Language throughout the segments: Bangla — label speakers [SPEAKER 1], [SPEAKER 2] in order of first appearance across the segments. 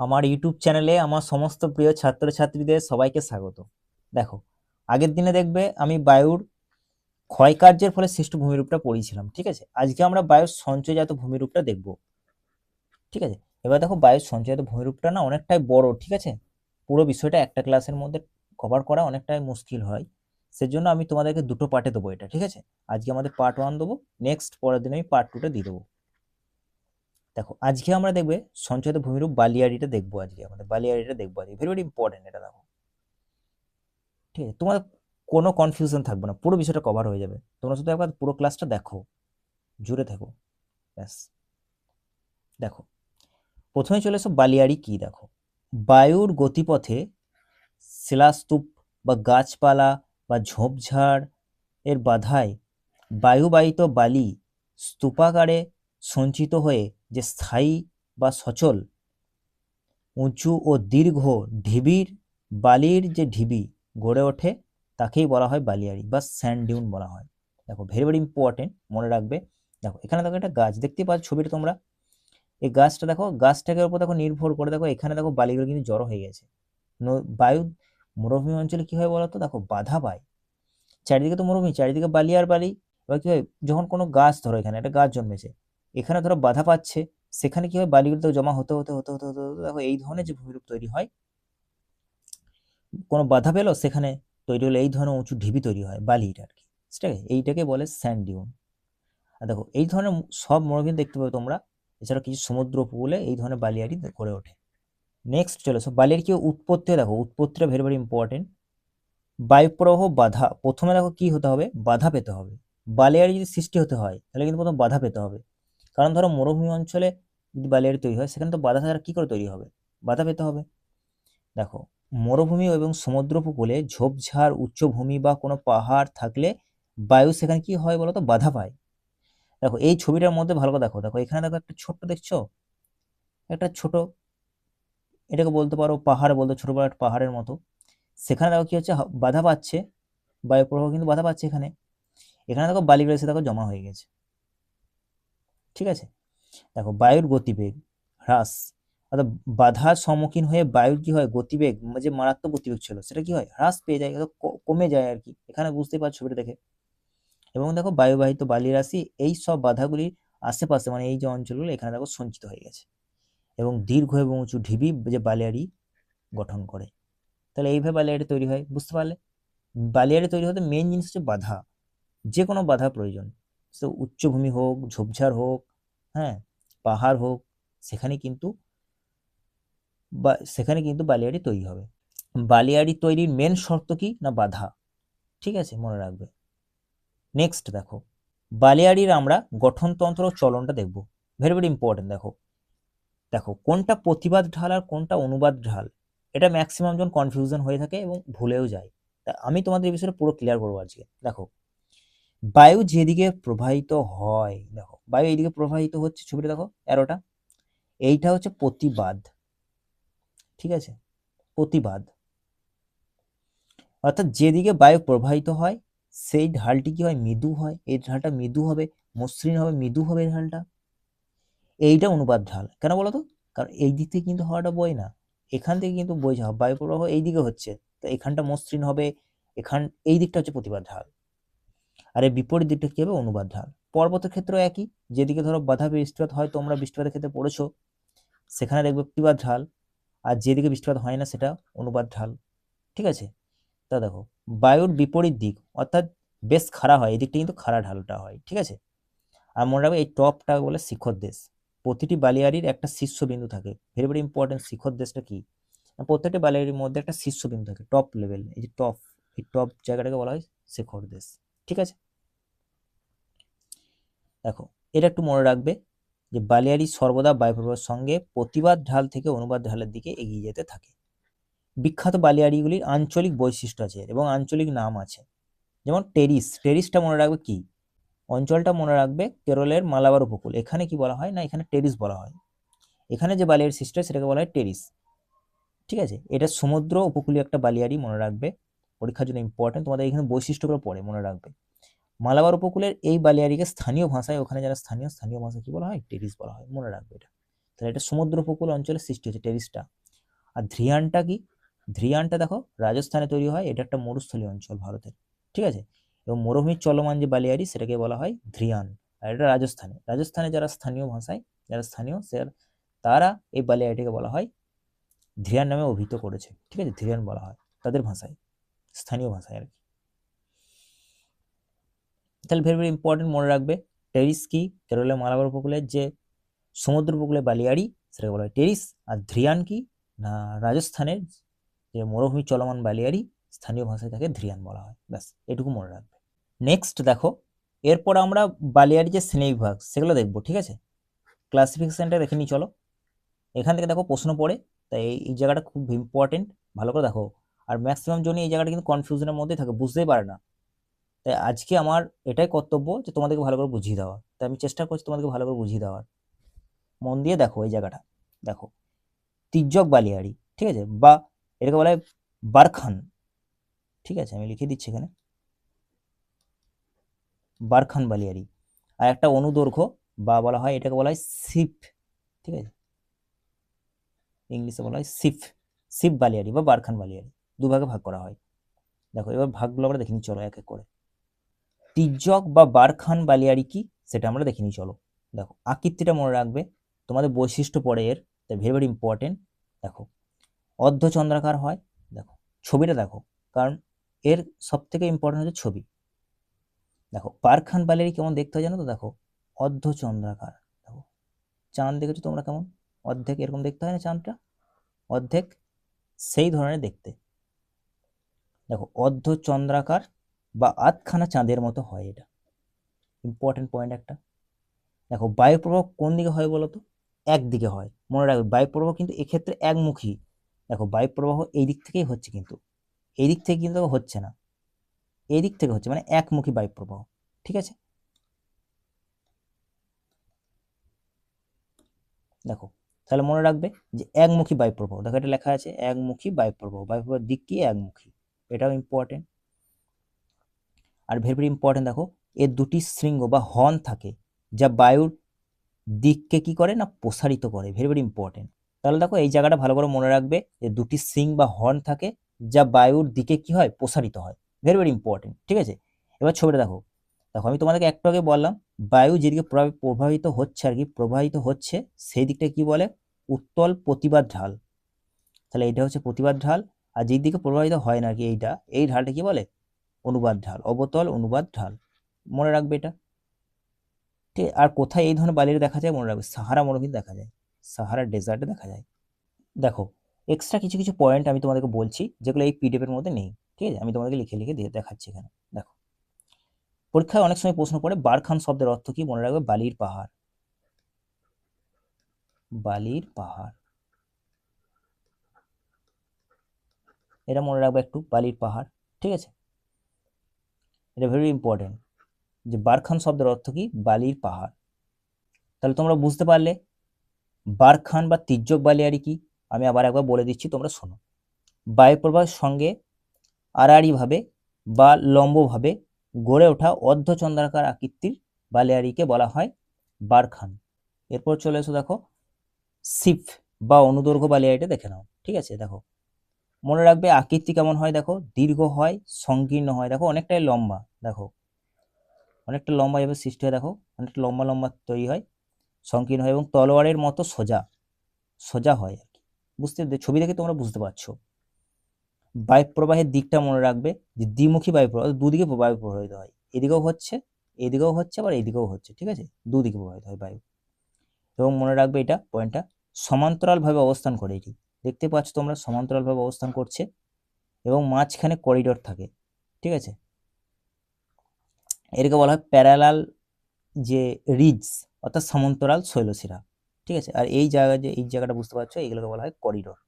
[SPEAKER 1] আমার ইউটিউব চ্যানেলে আমার সমস্ত প্রিয় ছাত্রছাত্রীদের সবাইকে স্বাগত। দেখো, আগের দিনে দেখবে আমি বায়ুর ক্ষয়কার্যের ফলে সৃষ্ট ভূমিরূপটা পড়িয়েছিলাম, ঠিক আছে। আজকে আমরা বায়ুর সঞ্চয়জাত ভূমিরূপটা দেখব, ঠিক আছে। এবার দেখো, বায়ুর সঞ্চয়জাত ভূমিরূপটা না অনেকটাই বড়, ঠিক আছে। পুরো বিষয়টা একটা ক্লাসের মধ্যে কভার করা অনেকটাই মুশকিল হয়, সেজন্য আমি তোমাদেরকে দুটো পার্টে দেবো এটা, ঠিক আছে। আজকে আমাদের পার্ট 1 দেবো, নেক্সট পরের দিন আমি পার্ট 2টা দিয়ে দেবো। দেখো, আজকে আমরা দেখবে সঞ্চয়িত ভূমিরূপ বালিয়াড়িটা দেখবো। আজকে আমাদের বালিয়াড়িটা দেখবো, আজকে ভেরি ভেরি ইম্পর্টেন্ট এটা। দেখো, ঠিক আছে, তোমার কোনো কনফিউশন থাকবে না, পুরো বিষয়টা কভার হয়ে যাবে। তোমরা শুধু একবার পুরো ক্লাসটা দেখো, জুড়ে থাকো, ব্যাস। দেখো, প্রথমে চলে এসো বালিয়াড়ি কি। দেখো, বায়ুর গতিপথে শিলাস্তূপ বা গাছপালা বা ঝোপঝাড় এর বাধায় বায়ুবাহিত বালি স্তূপাকারে সঞ্চিত হয়ে যে স্থায়ী বা সচল উঁচু ও দীর্ঘ ঢিবির বালির যে ঢিবি গড়ে ওঠে তাকেই বলা হয় বালিয়াড়ি বা স্যান্ড ডিউন বলা হয়। দেখো, ভেরি ভেরি ইম্পর্টেন্ট, মনে রাখবে। দেখো, এখানে দেখো একটা গাছ দেখতে পাচ্ছ ছবিটা তোমরা। এই গাছটা দেখো, গাছটাকে উপর দেখো নির্ভর করে দেখো এখানে দেখো বালিগুলো কিন্তু জড়ো হয়ে গেছে। বায়ু মরুভূমি অঞ্চলে কি হয় বলতো, দেখো বাধা পায়। চারিদিকে তো মরুভূমি, চারিদিকে বালি আর বালি। এবার কি হয়, যখন কোনো গাছ, ধরো এখানে একটা গাছ জন্মেছে, এখানে ধরো বাধা পাচ্ছে, সেখানে কি হয়, বালিগুলো তো জমা হতে হতে হতে হতে হতে হতে দেখো এই ধরনের যে ভূমিরূপ তৈরি হয়। কোনো বাধা পেলো, সেখানে তৈরি হলো এই ধরনের উঁচু ঢিবি তৈরি হয় বালির আর কি, ঠিক আছে। এইটাকে বলে স্যান্ড ডিউন। আর দেখো, এই ধরনের সব মরুভূমি দেখতে পাবে তোমরা। এছাড়া কিছু সমুদ্র উপকূলে এই ধরনের বালিয়াড়ি গড়ে ওঠে। নেক্সট চলে এসো বালির কি উৎপত্তি। দেখো, উৎপত্তিটা ভেরি ভেরি ইম্পর্টেন্ট। বায়ুপ্রবাহ বাধা, প্রথমে দেখো কি হতে হবে, বাধা পেতে হবে। বালিয়াড়ি যদি সৃষ্টি হতে হয় তাহলে কিন্তু প্রথম বাধা পেতে হবে। কারণ ধরো মরুভূমি অঞ্চলে যদি বালিয়াড়ি তৈরি হয়, সেখানে তো বাধা ছাড়া কি করে তৈরি হবে, বাধা পেতে হবে। দেখো, মরুভূমি এবং সমুদ্র উপকূলে ঝোপঝাড় উচ্চভূমি বা কোনো পাহাড় থাকলে বায়ু সেখানে কি হয় বলতো, বাধা পায়। দেখো, এই ছবিটার মধ্যে ভালো করে দেখো। দেখো, এখানে দেখো একটা ছোট্ট, দেখছো একটা ছোট, এটাকে বলতে পারো পাহাড়, বলতে ছোট বড় একটা পাহাড়ের মতো। সেখানে দেখো কি হচ্ছে, বাধা পাচ্ছে, বায়ু প্রবাহ কিন্তু বাধা পাচ্ছে এখানে। এখানে দেখো বালিগুলো এসে দেখো জমা হয়ে গেছে, ঠিক আছে। দেখো, বায়ুর গতিবেগ হ্রাস, অর্থাৎ বাধার সম্মুখীন হয়ে বায়ুর কি হয়, গতিবেগ যে মারাত্মক গতিবেগ ছিল সেটা কি হয়, হ্রাস পেয়ে যায়, কমে যায় আর কি। এখানে বুঝতে পারছো ছবিটা দেখে। এবং দেখো, বায়ুবাহিত বালি রাশি এই সব বাধাগুলির আশেপাশে, মানে এই যে অঞ্চলগুলো, এখানে দেখো সঞ্চিত হয়ে গেছে এবং দীর্ঘ এবং উঁচু ঢিবি যে বালিয়াড়ি গঠন করে। তাহলে এইভাবে বালিয়াড়ি তৈরি হয়, বুঝতে পারলে। বালিয়াড়ি তৈরি হতে মেন জিনিস হচ্ছে বাধা, যে কোনো বাধা প্রয়োজন। সে উচ্চভূমি হোক, ঝোপঝাড় হোক, হ্যাঁ, পাহাড় হোক, সেখানে কিন্তু সেখানে কিন্তু বালিয়াড়ি তৈরি হবে। বালিয়াড়ি তৈরির মেন শর্ত কি না, বাধা, ঠিক আছে, মনে রাখবে। নেক্সট দেখো, বালিয়াড়ির আমরা গঠনতন্ত্র চলনটা দেখব, ভেরি ভেরি ইম্পর্টেন্ট। দেখো, দেখো কোনটা প্রতিবাদ ঢাল আর কোনটা অনুবাদ ঢাল, এটা ম্যাক্সিমাম জন কনফিউশন হয়ে থাকে এবং ভুলেও যায়। তা আমি তোমাদের এই বিষয়টা পুরো ক্লিয়ার করবো আজকে। দেখো, বায়ু যেদিকে প্রবাহিত হয়, দেখো বায়ু এইদিকে প্রবাহিত হচ্ছে, ছবিটা দেখো অ্যারোটা, এইটা হচ্ছে প্রতিবাদ, ঠিক আছে, প্রতিবাদ। অর্থাৎ যেদিকে বায়ু প্রবাহিত হয় সেই ঢালটি কি হয়, মৃদু হয়। এই ঢালটা মৃদু হবে, মসৃণ হবে, মৃদু হবে এই ঢালটা। এইটা অনুবাদ ঢাল। কেন বলো তো, কারণ এই দিক থেকে কিন্তু হাওয়াটা বয় না, এখান থেকে কিন্তু বইছে, বায়ু প্রবাহ এই দিকে হচ্ছে, তো এখানটা মসৃণ হবে। এই দিকটা হচ্ছে প্রতিবাদ ঢাল, আর এই বিপরীত দিকটা কি হবে, অনুবাদ ঢাল। পর্বতের ক্ষেত্রেও একই, যেদিকে ধরো বাধা বৃষ্টিপাত হয়, তোমরা বৃষ্টিপাতের ক্ষেত্রে পড়েছো, সেখানে দেখবে প্রতিবাদ ঢাল। আর যেদিকে বৃষ্টিপাত হয় না সেটা অনুবাদ ঢাল, ঠিক আছে। তা দেখো, বায়ুর বিপরীত দিক অর্থাৎ বেশ খাড়া হয়, এই দিকটা কিন্তু খাড়া ঢালটা হয়, ঠিক আছে। আর মনে রাখবে, এই টপটা বলে শিখর দেশ। প্রতিটি বালিয়াড়ির একটা শীর্ষবিন্দু থাকে, ভেরি ভেরি ইম্পর্টেন্ট। শিখর দেশটা কি, প্রত্যেকটি বালিয়াড়ির মধ্যে একটা শীর্ষবিন্দু থাকে, টপ লেভেল, এই যে টপ, এই টপ জায়গাটাকে বলা হয় শিখর দেশ, ঠিক আছে। দেখো, এটা একটু মনে রাখবে যে বালিয়াড়ি সর্বদা বায়ুপ্রবাহের সঙ্গে প্রতিবাদ ঢাল থেকে অনুবাদ ঢালের দিকে এগিয়ে যেতে থাকে। বিখ্যাত বালিয়াড়িগুলির আঞ্চলিক বৈশিষ্ট্য আছে এবং আঞ্চলিক নাম আছে, যেমন টেরিস। টেরিসটা মনে রাখবে কি, অঞ্চলটা মনে রাখবে কেরলের মালাবার উপকূল। এখানে কি বলা হয় না, এখানে টেরিস বলা হয়। এখানে যে বালিয়াড়ি সৃষ্টি হয় সেটাকে বলা হয় টেরিস, ঠিক আছে। এটা সমুদ্র উপকূলীয় একটা বালিয়াড়ি, মনে রাখবে, পরীক্ষার জন্য ইম্পর্টেন্ট। তোমাদের এখানে বৈশিষ্ট্যগুলো পড়ে মনে রাখবে। মালাবার উপকূলের এই বালিয়াড়িকে স্থানীয় ভাষায়, ওখানে যারা স্থানীয় ভাষায় কি বলা হয়, টেরিস বলা হয়, মনে রাখবে এটা। তো তাহলে এটা সমুদ্র উপকূল অঞ্চলে সৃষ্টি হচ্ছে টেরিসটা। আর ধ্রিয়ানটা কি? ধ্রিয়ানটা দেখো রাজস্থানে তৈরি হয়, এটা একটা মরুস্থলীয় অঞ্চল ভারতের, ঠিক আছে। এবং মরুভূমির চলমান যে বালিয়াড়ি সেটাকে বলা হয় ধ্রিয়ান। আর এটা রাজস্থানে, রাজস্থানে যারা স্থানীয় ভাষায়, যারা স্থানীয় তারা এই বালিয়াড়িটাকে বলা হয় ধ্রিয়ান নামে অভিহিত করেছে, ঠিক আছে। ধ্রিয়ান বলা হয় তাদের ভাষায়, স্থানীয় ভাষায় আর কি। তাহলে ভেরি ভেরি ইম্পর্টেন্ট, মনে রাখবে টেরিস কি? কেরলের মালাবার উপকূলের যে সমুদ্র উপকূলে বালিয়াড়ি সেটাকে বলা হয় টেরিস। আর ধ্রিয়ান কি না, রাজস্থানের যে মরুভূমি চলমান বালিয়াড়ি, স্থানীয় ভাষায় তাকে ধ্রিয়ান বলা হয়। ব্যাস এটুকু মনে রাখবে। নেক্সট দেখো, এরপর আমরা বালিয়াড়ি যে শ্রেণীবিভাগ সেগুলো দেখবো, ঠিক আছে। ক্লাসিফিকেশনটা দেখে নিই চলো। এখান থেকে দেখো প্রশ্ন পড়ে, তাই এই জায়গাটা খুব ইম্পর্টেন্ট, ভালো করে দেখো। আর ম্যাক্সিমাম জনই এই জায়গাটা কিন্তু কনফিউশনের মধ্যে থাকে, বুঝতেই পারে না। তাই আজকে আমার এটাই কর্তব্য যে তোমাদেরকে ভালো করে বুঝিয়ে দেওয়া। তাই আমি চেষ্টা করছি তোমাদেরকে ভালো করে বুঝিয়ে দেওয়ার। মন দিয়ে দেখো এই জায়গাটা, দেখো তির্যক বালিয়াড়ি, ঠিক আছে, বা এটাকে বলা হয় বারখান, ঠিক আছে, আমি লিখে দিচ্ছি এখানে বারখান বালিয়াড়ি। আর একটা অনুদৈর্ঘ্য বা বলা হয় এটাকে বলা হয় সিপ, ঠিক আছে, ইংলিশে বলা হয় সিপ, সিপ বালিয়াড়ি বা বারখান বালিয়াড়ি, দুভাগে ভাগ করা হয়। দেখো এবার ভাগগুলো আমরা দেখিনি, চলো এক এক করে। তির্যক বা বারখান বালিয়াড়ি কি সেটা আমরা দেখিনি, চলো। দেখো আকৃতিটা মনে রাখবে, তোমাদের বৈশিষ্ট্য পড়ে এর, তাই ভেরি ভেরি ইম্পর্টেন্ট। দেখো অর্ধচন্দ্রাকার হয়, দেখো ছবিটা দেখো, কারণ এর সব থেকে ইম্পর্টেন্ট হচ্ছে ছবি। দেখো বারখান বালিয়াড়ি কেমন দেখতে হয় জানো তো, দেখো অর্ধচন্দ্রাকার। দেখো চাঁদ দেখেছো তোমরা কেমন অর্ধেক এরকম দেখতে হয় না চাঁদটা, অর্ধেক সেই ধরনের দেখতে। দেখো অর্ধচন্দ্রাকার বা আধখানা চাঁদের মতো হয়, এটা ইম্পর্টেন্ট পয়েন্ট একটা। দেখো বায়ু প্রবাহ কোন দিকে হয় বলো তো? একদিকে হয়, মনে রাখবে বায়ু প্রবাহ কিন্তু এক্ষেত্রে একমুখী। দেখো বায়ু প্রবাহ এই দিক থেকেই হচ্ছে, কিন্তু এই দিক থেকে কিন্তু হচ্ছে না, এই দিক থেকে হচ্ছে, মানে একমুখী বায়ু প্রবাহ, ঠিক আছে। দেখো তাহলে মনে রাখবে যে একমুখী বায়ু প্রবাহ, দেখো এটা লেখা আছে একমুখী বায়ু প্রবাহ, বায়ু প্রবাহের দিক কি একমুখী, এটাও important. Are very very important, দেখো এর দুটি শৃঙ্গ বা হর্ন থাকে, যা বায়ুর দিককে কি করে না প্রসারিত করে, ভেরি ভেরি ইম্পর্টেন্ট। তাহলে দেখো এই জায়গাটা ভালো করে মনে রাখবে যে দুটি সিং বা হর্ন থাকে, যা বায়ুর দিকে কি হয় প্রসারিত হয়, ভেরি ভেরি ইম্পর্টেন্ট, ঠিক আছে। এবার ছবিটা দেখো, দেখো আমি তোমাদেরকে একটু আগে বললাম বায়ু যেদিকে প্রবাহিত হচ্ছে আর কি, প্রবাহিত হচ্ছে সেই দিকটা কি বলে, উত্তল প্রতিবাদ ঢাল। তাহলে এটা হচ্ছে প্রতিবাদ ঢাল, আর যেই দিকে প্রবাহিত হয় না আর কি, এইটা, এই ঢালটা কি বলে, অনুবাদ ঢাল, অবতল অনুবাদ ঢাল, মনে রাখবে এটা, ঠিক। আর কোথায় এই ধরনের বালির দেখা যায় মনে রাখবে, সাহারা মরুভূমিতে দেখা যায়, সাহারা ডেজার্টে দেখা যায়। দেখো এক্সট্রা কিছু কিছু পয়েন্ট আমি তোমাদেরকে বলছি যেগুলো এই পিডিএফ এর মধ্যে নেই, ঠিক আছে, আমি তোমাদেরকে লিখে লিখে দিয়ে দেখাচ্ছি এখানে। দেখো পরীক্ষায় অনেক সময় প্রশ্ন পড়ে বারখান শব্দের অর্থ কি, মনে রাখবে বালির পাহাড়, বালির পাহাড়, এটা মনে রাখবে একটু, বালির পাহাড়, ঠিক আছে। এটা ভেরি ইম্পর্টেন্ট যে বারখান শব্দের অর্থ কি, বালির পাহাড়। তাহলে তোমরা বুঝতে পারলে বারখান বা তির্যক বালিয়াড়ি কি। আমি আবার একবার বলে দিচ্ছি, তোমরা শোনো। বায়ুপ্রবাহের সঙ্গে আড়াআড়িভাবে বা লম্বভাবে গড়ে ওঠা অর্ধচন্দ্রাকার আকৃতির বালিয়াড়িকে বলা হয় বারখান। এরপর চলে এসো, দেখো সিপ বা অনুদৈর্ঘ্য বালিয়াড়িটা দেখে নাও, ঠিক আছে। দেখো মনে রাখবে আকৃতি কেমন হয়, দেখো দীর্ঘ হয়, সংকীর্ণ হয়, দেখো অনেকটাই লম্বা, দেখো অনেকটা লম্বা এভাবে সৃষ্টি হয়, দেখো অনেকটা লম্বা লম্বা তৈরি হয়, সংকীর্ণ হয় এবং তলোয়ারের মতো সোজা সোজা হয় আর কি। ছবি দেখে তোমরা বুঝতে পারছো। বায়ু প্রবাহের দিকটা মনে রাখবে যে দ্বিমুখী বায়ু প্রবাহ, দুদিকে বায়ু প্রবাহিত হয়, এদিকেও হচ্ছে, এদিকেও হচ্ছে, আবার এদিকেও হচ্ছে, ঠিক আছে, দুদিকে প্রবাহিত হয় বায়ু। এবং মনে রাখবে এটা পয়েন্টটা সমান্তরাল ভাবে অবস্থান করে, এটি দেখতে পাচ্ছ তোমরা সমান্তরাল ভাবে অবস্থান করছে এবং মাঝখানে করিডোর থাকে, ঠিক আছে। এটাকে বলা হয় প্যারালাল যে রিজ, অর্থাৎ সমান্তরাল শৈলশিরা, ঠিক আছে। আর এই জায়গা, যে এই জায়গাটা বুঝতে পারছো, এইগুলোকে বলা হয় করিডোর,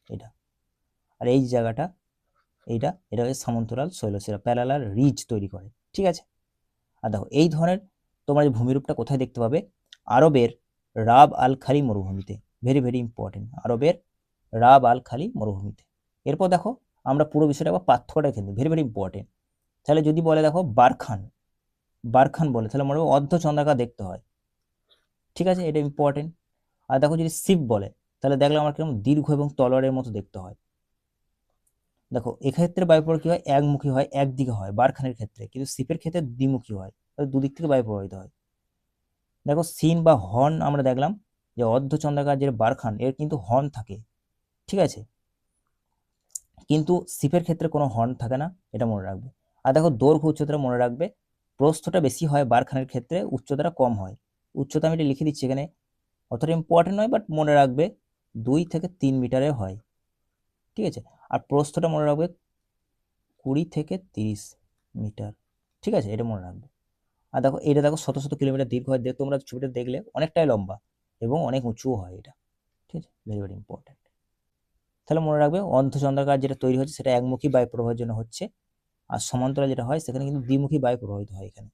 [SPEAKER 1] এটা। আর এই জায়গাটা, এটা এটা হচ্ছে সমান্তরাল শৈলশিরা, প্যারালাল রিজ তৈরি করে, ঠিক আছে। আর দেখো এই ধরনের তোমরা যে ভূমিরূপটা কোথায় দেখতে পাবে, আরবের রাব আল খালি মরুভূমিতে, ভেরি ভেরি ইম্পর্টেন্ট, আরবের রাব আল খালি মরুভূমিতে। এরপর দেখো আমরা পুরো বিষয়টা আবার পার্থক্যটা কিন্তু ভেরি ভেরি ইম্পর্টেন্ট। তাহলে যদি বলে দেখো বারখান, বারখান বলে তাহলে মনে হবে অর্ধচন্দ্রাকার দেখতে হয়, ঠিক আছে, এটা ইম্পর্টেন্ট। আর দেখো যদি শিপ বলে তাহলে দেখলাম আমার কিরকম দীর্ঘ এবং তলোয়ারের মতো দেখতে হয়। দেখো এক্ষেত্রে বায়ু প্রবাহ কি হয়, একমুখী হয়, একদিকে হয় বারখানের ক্ষেত্রে, কিন্তু শিপের ক্ষেত্রে দ্বিমুখী হয়, দুদিক থেকে বায়ু প্রবাহিত হয়। দেখো সিন বা হর্ন আমরা দেখলাম যে অর্ধচন্দ্রাকার যে বারখান এর কিন্তু হর্ন থাকে, ঠিক আছে, কিন্তু শিপের ক্ষেত্রে কোনো হর্ন থাকে না, এটা মনে রাখবে। আর দেখো দৈর্ঘ্য উচ্চতা মনে রাখবে, প্রস্থটা বেশি হয় বারখানের ক্ষেত্রে, উচ্চতাটা কম হয়। উচ্চতা আমি এটা লিখে দিচ্ছি এখানে, অতটা ইম্পর্টেন্ট নয়, বাট মনে রাখবে 2 থেকে 3 মিটারে হয়, ঠিক আছে। আর প্রস্থটা মনে রাখবে 20 থেকে 30 মিটার, ঠিক আছে, এটা মনে রাখবে। আর দেখো এটা দেখো শত শত কিলোমিটার দীর্ঘ হয়, তোমরা ছবিটা দেখলে অনেকটাই লম্বা এবং অনেক উঁচুও হয় এটা, ঠিক আছে, ভেরি ভেরি ইম্পর্টেন্ট। তাহলে মনে রাখবে অর্ধচন্দ্রাকার যেটা তৈরি হচ্ছে সেটা একমুখী বায়ু প্রবাহের জন্য হচ্ছে, আর সমান্তরাল যেটা হয় সেখানে কিন্তু দ্বিমুখী বায়ু প্রবাহিত হয় এখানে।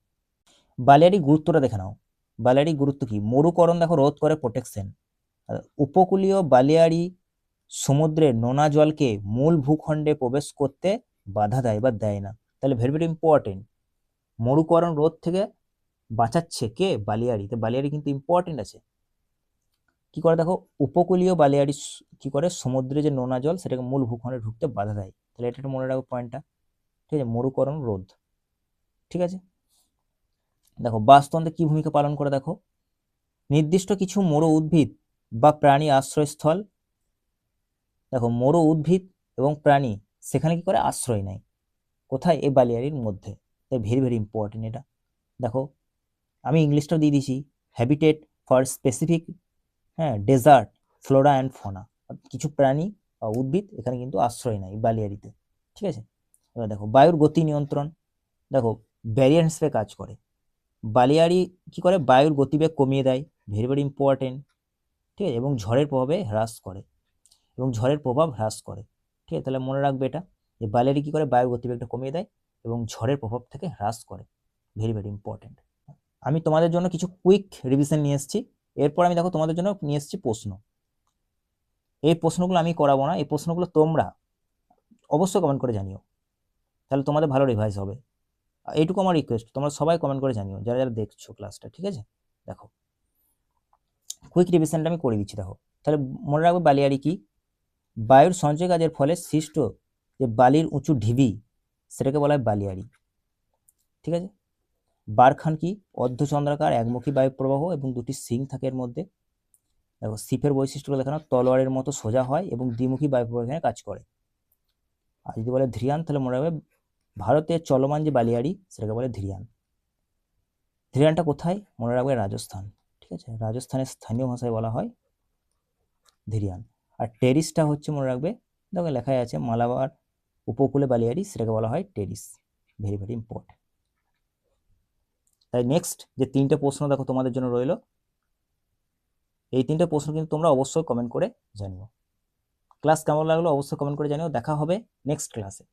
[SPEAKER 1] বালিয়াড়ি গুরুত্বটা দেখে নাও, বালিয়াড়ি গুরুত্ব কি, মরুকরণ দেখো রোধ করে, প্রোটেকশন। উপকূলীয় বালিয়াড়ি সমুদ্রের নোনা জলকে মূল ভূখণ্ডে প্রবেশ করতে বাধা দেয় বা দেয় না, তাহলে ভেরি ভেরি ইম্পর্টেন্ট। মরুকরণ রোধ থেকে বাঁচাচ্ছে কে, বালিয়াড়ি, তো বালিয়াড়ি কিন্তু ইম্পর্টেন্ট আছে। কি করে দেখো, উপকূলীয় বালিয়াড়ি কি করে, সমুদ্রে যে নোনা জল সেটাকে মূল ভূখণ্ডে ঢুকতে বাধা দেয়, তাহলে এটা একটু মনে রাখো পয়েন্টটা, ঠিক আছে, মরুকরণ রোধ, ঠিক আছে। দেখো বাস্তুতন্ত্রে কি ভূমিকা পালন করে, দেখো নির্দিষ্ট কিছু মরু উদ্ভিদ বা প্রাণী আশ্রয়স্থল, দেখো মরু উদ্ভিদ এবং প্রাণী সেখানে কি করে, আশ্রয় নেয়, কোথায়, এই বালিয়াড়ির মধ্যে, তাই ভেরি ভেরি ইম্পর্টেন্ট এটা। দেখো আমি ইংলিশটাও দিয়ে দিছি, হ্যাবিটেট ফর স্পেসিফিক, হ্যাঁ, ডেজার্ট ফ্লোরা অ্যান্ড ফনা, কিছু প্রাণী বা উদ্ভিদ এখানে কিন্তু আশ্রয় নেয় বালিয়াড়িতে, ঠিক আছে। এবার দেখো বায়ুর গতি নিয়ন্ত্রণ, দেখো ব্যারিয়ার হিসেবে কাজ করে, বালিয়াড়ি কি করে, বায়ুর গতিবেগ কমিয়ে দেয়, ভেরি ভেরি ইম্পর্টেন্ট, ঠিক আছে, এবং ঝড়ের প্রভাব হ্রাস করে, ঠিক আছে, তাহলে মনে রাখবে এটা, যে বালিয়াড়ি কি করে, বায়ুর গতিবেগটা কমিয়ে দেয় এবং ঝড়ের প্রভাব থেকে হ্রাস করে, ভেরি ভেরি ইম্পর্টেন্ট। আমি তোমাদের জন্য কিছু কুইক রিভিশন নিয়ে এসেছি, এরপর আমি দেখো তোমাদের জন্য নিয়ে এসেছি প্রশ্ন। এই প্রশ্নগুলো আমি করাবো না, এই প্রশ্নগুলো তোমরা অবশ্যই কমেন্ট করে জানিও, তাহলে তোমাদের ভালো রিভাইজ হবে। এইটুকু আমার রিকোয়েস্ট, তোমরা সবাই কমেন্ট করে জানিও যারা যারা দেখছো ক্লাসটা, ঠিক আছে। দেখো কুইক রিভিশনটা আমি করে দিচ্ছি, দেখো তাহলে মনে রাখবে বালিয়াড়ি কি, বায়ুর সঞ্চয় কাজের ফলে সৃষ্ট যে বালির উঁচু ঢিবি সেটাকে বলা হয় বালিয়াড়ি, ঠিক আছে। বারখান কি, অর্ধচন্দ্রাকার একমুখী বায়ু প্রবাহ এবং দুটি সিং থাকে এর মধ্যে। দেখো শিপের বৈশিষ্ট্যগুলো দেখানো, তলোয়ারের মতো সোজা হয় এবং দ্বিমুখী বায়ু প্রবাহ এখানে কাজ করে। আর যদি বলে ধীরিয়ান তাহলে মনে রাখবে ভারতের চলমান যে বালিয়াড়ি সেটাকে বলে ধীরিয়ান। ধীরিয়ানটা কোথায়, মনে রাখবে রাজস্থান, ঠিক আছে, রাজস্থানের স্থানীয় ভাষায় বলা হয় ধীরিয়ান। আর টেরিসটা হচ্ছে মনে রাখবে, দেখো লেখাই আছে মালাবার উপকূলে বালিয়াড়ি, সেটাকে বলা হয় টেরিস, ভেরি ভেরি ইম্পর্টেন্ট। তাই নেক্সট যে 3টে প্রশ্ন দেখো তোমাদের জন্য রইলো, এই 3টে প্রশ্ন কিন্তু তোমরা অবশ্যই কমেন্ট করে জানিও। ক্লাস কেমন লাগলো অবশ্যই কমেন্ট করে জানিও, দেখা হবে নেক্সট ক্লাসে।